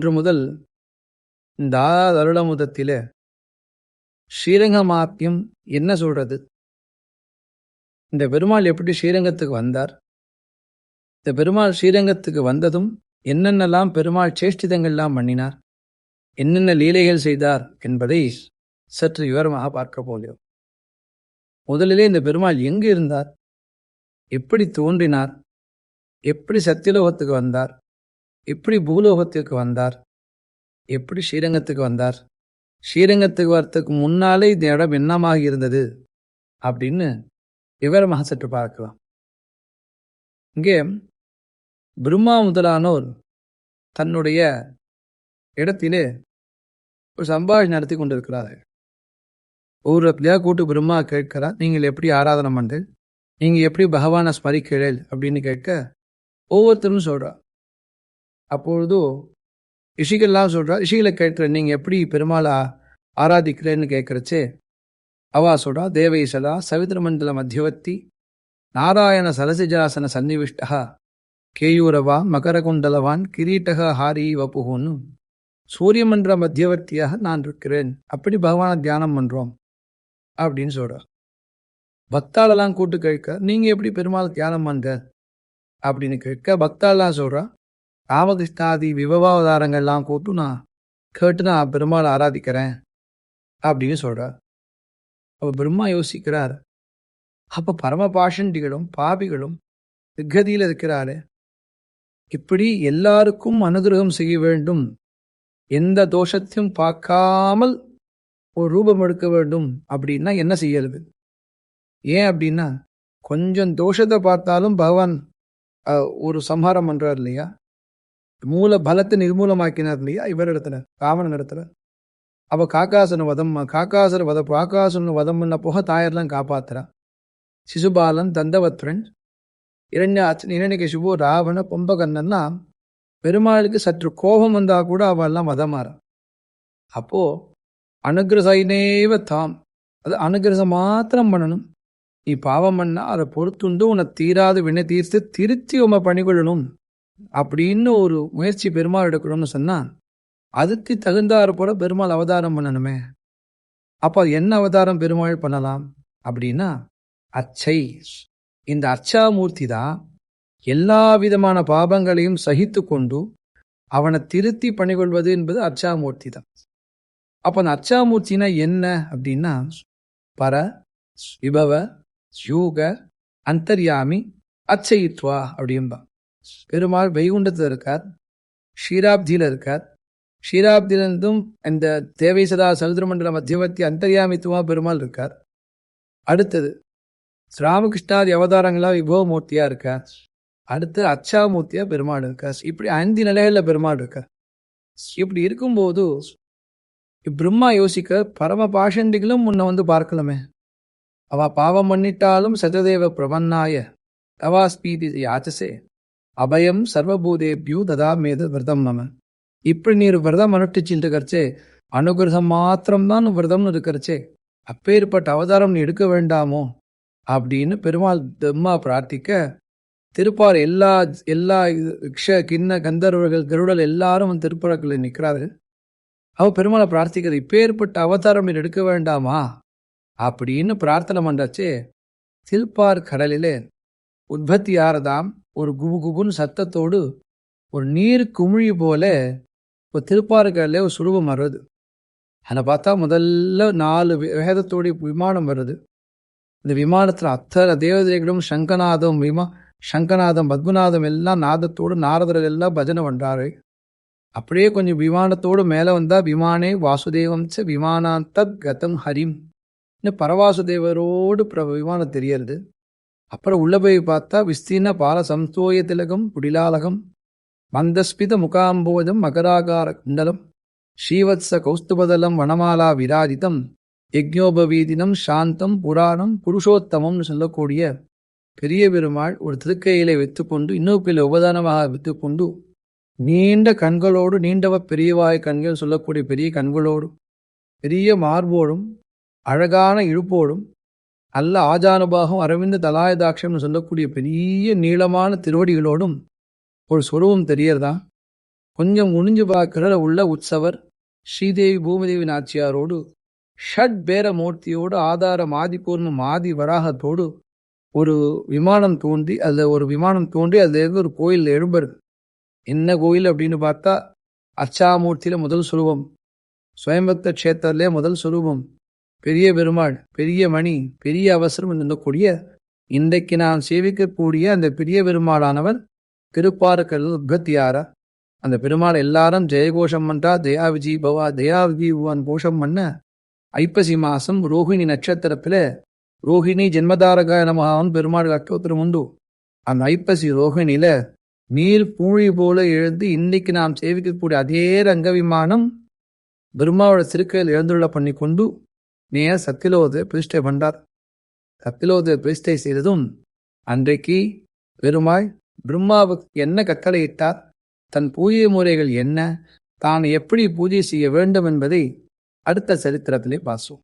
அன்று முதல் இந்த அருளமுதத்திலே ஸ்ரீரங்க மாத்தியம் என்ன சொல்றது? இந்த பெருமாள் எப்படி ஸ்ரீரங்கத்துக்கு வந்தார்? இந்த பெருமாள் ஸ்ரீரங்கத்துக்கு வந்ததும் என்னென்னலாம் பெருமாள் சேஷ்டிதங்கள்லாம் பண்ணினார், என்னென்ன லீலைகள் செய்தார் என்பதை சற்று விவரமாக பார்க்க போகிறோம். முதலிலே இந்த பெருமாள் எங்கு இருந்தார், எப்படி தோன்றினார், எப்படி சத்தியலோகத்துக்கு வந்தார், எப்படி பூலோகத்திற்கு வந்தார், எப்படி ஸ்ரீரங்கத்துக்கு வந்தார், ஸ்ரீரங்கத்துக்கு வரத்துக்கு முன்னாலே இந்த இடம் என்னமாக இருந்தது அப்படின்னு விவரமாக சற்று பார்க்கலாம். இங்கே பிரம்மா முதலானோர் தன்னுடைய இடத்திலே ஒரு சம்பாஷணை நடத்தி கொண்டிருக்கிறார்கள். ஒவ்வொரு இடத்துலையா கூட்டு பிரம்மா கேட்கிறார், நீங்கள் எப்படி ஆராதனை பண்ணுறீர்கள், நீங்கள் எப்படி பகவானை ஸ்மரிக்கிறீர்கள் அப்படின்னு கேட்க ஒவ்வொருத்தரும் சொல்கிறார். அப்பொழுது ரிஷிகள்லாம் சொல்கிறா, ரிஷிகளை கேட்குற நீங்கள் எப்படி பெருமாளை ஆராதிக்கிறேன்னு கேட்குறச்சே அவா சொல்கிறா, தேவைசலா சவித்ரமண்டல மத்தியவர்த்தி நாராயண சலசிஜாசன சன்னிவிஷ்டா கேயூரவான் மகரகுண்டலவான் கிரீட்டக ஹாரி வப்புகுன்னு சூரியமண்டல மத்தியவர்த்தியாக நான் இருக்கிறேன், அப்படி பகவானை தியானம் பண்ணுறோம் அப்படின்னு சொல்கிறார். பக்தாளெல்லாம் கூட்டு கேட்க நீங்கள் எப்படி பெருமாள் தியானம் பண்ணுற அப்படின்னு கேட்க பக்தாளெலாம் சொல்கிறா, ராமகிருஷ்ணாதி விபவாவதாரங்கள்லாம் கூட்டு நான் கேட்டு நான் பெருமாளை ஆராதிக்கிறேன் அப்படின்னு சொல்கிறார். அப்போ பிரம்மா யோசிக்கிறார், அப்போ பரமபாஷண்டிகளும் பாபிகளும் திக்கதியில் இருக்கிறாரு, இப்படி எல்லாருக்கும் அனுகிரகம் செய்ய வேண்டும், எந்த தோஷத்தையும் பார்க்காமல் ஒரு ரூபம் எடுக்க வேண்டும் அப்படின்னா என்ன செய்யறது? ஏன் அப்படின்னா கொஞ்சம் தோஷத்தை பார்த்தாலும் பகவான் ஒரு சம்ஹாரம் பண்றார் இல்லையா, மூல பலத்தை நிர்மூலமாக்கினார் இல்லையா இவரிடத்துல, ராவணன் இடத்துல. அவ காக்காசன வதம் பண்ண போக தாயர்லாம் காப்பாத்துறா. சிசுபாலன், தந்தவத்ரன், இரண்யகசிபு, ராவண, பொம்பகண்ணன்னா பெருமாளுக்கு சற்று கோபம் வந்தா கூட அவெல்லாம் வதமாறா. அப்போ அனுகிரசைனேவ தாம், அது அனுகிரசம் மாத்திரம் பண்ணணும். நீ பாவம் பண்ணா அதை பொறுத்துண்டு உன்னை தீராத வினை தீர்த்து திருத்தி உமை பணிகொள்ளணும் அப்படின்னு ஒரு முயற்சி பெருமாள் எடுக்கணும்னு சொன்னா அதுக்கு தகுந்தாறு போல பெருமாள் அவதாரம் பண்ணணுமே. அப்போ என்ன அவதாரம் பெருமாள் பண்ணலாம் அப்படின்னா அச்சை. இந்த அச்சாமூர்த்தி தான் எல்லா விதமான பாபங்களையும் சகித்து கொண்டு அவனை திருத்தி பணிகொள்வது என்பது அச்சாமூர்த்தி தான். அப்போ அந்த அச்சாமூர்த்தினா என்ன அப்படின்னா பர விபவ யூக அந்தர்யாமி அச்சயித்வா அப்படின்பா. பெருமாள் வைகுண்டத்தில் இருக்கார், ஷீராப்தியில் இருக்கார், ஷீராப்தியிலிருந்தும் இந்த தேவை சதா சமுதிரமண்டல மத்தியவர்த்தி அந்தர்யாமித்துவா பெருமாள் இருக்கார். அடுத்தது ராமகிருஷ்ணாதி அவதாரங்களா விபவமூர்த்தியா இருக்கார். அடுத்து அச்சாமூர்த்தியா பெருமாள் இருக்கார். இப்படி 5 நிலைகளில் பெருமாள் இருக்கார். இப்படி இருக்கும்போது பிரம்மா யோசிக்க, பரம பாஷண்டிகளும் முன்ன வந்து பார்க்கலாமே, அவ பாவம் பண்ணிட்டாலும் சததேவ பிரபன்னாய தவாஸ்பீதி யாச்சசே அபயம் சர்வபூதேபியூ ததாமேத விரதம் நம. இப்படி நீர் விரதம் அனுஷ்டிச்சுட்டு இருக்கிறச்சே, அனுகிரகம் மாத்திரம்தான் விரதம்னு இருக்கிறச்சே, அப்பேற்பட்ட அவதாரம் நீ எடுக்க வேண்டாமோ அப்படின்னு பெருமாள் பிரம்மா பிரார்த்திக்க, திருப்பார் எல்லா கிண்ண கந்தர்வர்கள் கருடல் எல்லாரும் திருப்பரக்கில் நிற்கிறார்கள். அவ பெருமாளை பிரார்த்திக்கிறது, இப்பேற்பட்ட அவதாரம் நீர் எடுக்க வேண்டாமா அப்படின்னு பிரார்த்தனை பண்ணாச்சே. திருப்பார் கடலிலே உற்பத்தி ஆறதாம் ஒரு குபுன்னு சத்தத்தோடு ஒரு நீர் குமிழி போல ஒரு திருப்பார்கடல ஒரு சுரூபம் வருது. அதை பார்த்தா முதல்ல 4 வேதத்தோடைய விமானம் வருது. இந்த விமானத்தில் அத்தனை தேவதைகளும் சங்கநாதம் பத்மநாதம் எல்லாம் நாதத்தோடு நாரதர்கள் எல்லாம் பஜனை பண்றாரு. அப்படியே கொஞ்சம் விமானத்தோடு மேலே வந்தா விமானே வாசுதேவம் ச விமானாந்தத் கதம் ஹரிம் பரவாசுதேவரோடு விமானம் தெரியறது. அப்புறம் உள்ள போய் பார்த்தா விஸ்தீர்ண பால சம்ஸ்தோய திலகம் புடிலாலகம் மந்தஸ்பித முகாம்போஜம் மகராகார குண்டலம் ஸ்ரீவத்ச கௌஸ்துபதலம் வனமாலா விராஜிதம் யஜ்ஞோபவீதினம் சாந்தம் புராணம் புருஷோத்தமம்னு சொல்லக்கூடிய பெரிய பெருமாள் ஒரு திருக்கையிலே வைத்துக்கொண்டு இன்னொரு கையில உபதானமாக வைத்துக்கொண்டு நீண்ட கண்களோடு, நீண்டவ பெரியவாய் கண்கள் சொல்லக்கூடிய பெரிய கண்களோடு, பெரிய மார்போடும், அழகான இழுப்போடும், நல்ல ஆஜானுபாகம் அரவிந்த தலாயதாட்சம்னு சொல்லக்கூடிய பெரிய நீளமான திருவடிகளோடும் ஒரு சொருவம் தெரியறதா. கொஞ்சம் குனிஞ்சு பார்க்கிற உள்ள உற்சவர் ஸ்ரீதேவி பூமிதேவி நாச்சியாரோடு ஷட் பேர மூர்த்தியோடு ஆதாரம் ஆதிபூர்ணம் ஆதி வராகத்தோடு ஒரு விமானம் தோன்றி அதுல இருந்து ஒரு கோயில் எழும்புறது. என்ன கோயில் அப்படின்னு பார்த்தா அர்ச்சாமூர்த்தியில முதல் சுரூபம், சுயம்பக்த கஷேத்திரத்திலே முதல் சுரூபம், பெரிய பெருமாள், பெரிய மணி, பெரிய அவசரம் என்னக்கூடிய இன்றைக்கு நாம் சேவிக்கக்கூடிய அந்த பெரிய பெருமாளானவர் திருப்பாறுக்கடல் உத்பத்தியாரா. அந்த பெருமாள் எல்லாரும் ஜெயகோஷம் பண்றா, தயா விஜி பவா தயா விஜி பவான் கோஷம் பண்ண ஐப்பசி மாசம் ரோஹிணி நட்சத்திரத்துல ரோஹிணி ஜென்மதாரகாய நமகான்னு பெருமாள் அக்கோத்திரம் உண்டு. அந்த ஐப்பசி ரோஹிணியில நீர் பூழி போல எழுந்து இன்னைக்கு நாம் சேவிக்கக்கூடிய அதே ரங்க விமானம் பிரம்மாவோட திருக்கையில் எழுந்துள்ள பண்ணி கொண்டு நேர் சத்தியலோகத்தை பிரதிஷ்டை பண்றார். சத்தியலோகத்தை பிரதிஷ்டை செய்ததும் அன்றைக்கு பெருமாள் பிரம்மாவுக்கு என்ன கட்டளையிட்டார், தன் பூஜை முறைகள் என்ன, தான் எப்படி பூஜை செய்ய வேண்டும் என்பதை அடுத்த சரித்திரத்திலே பாசுவோம்.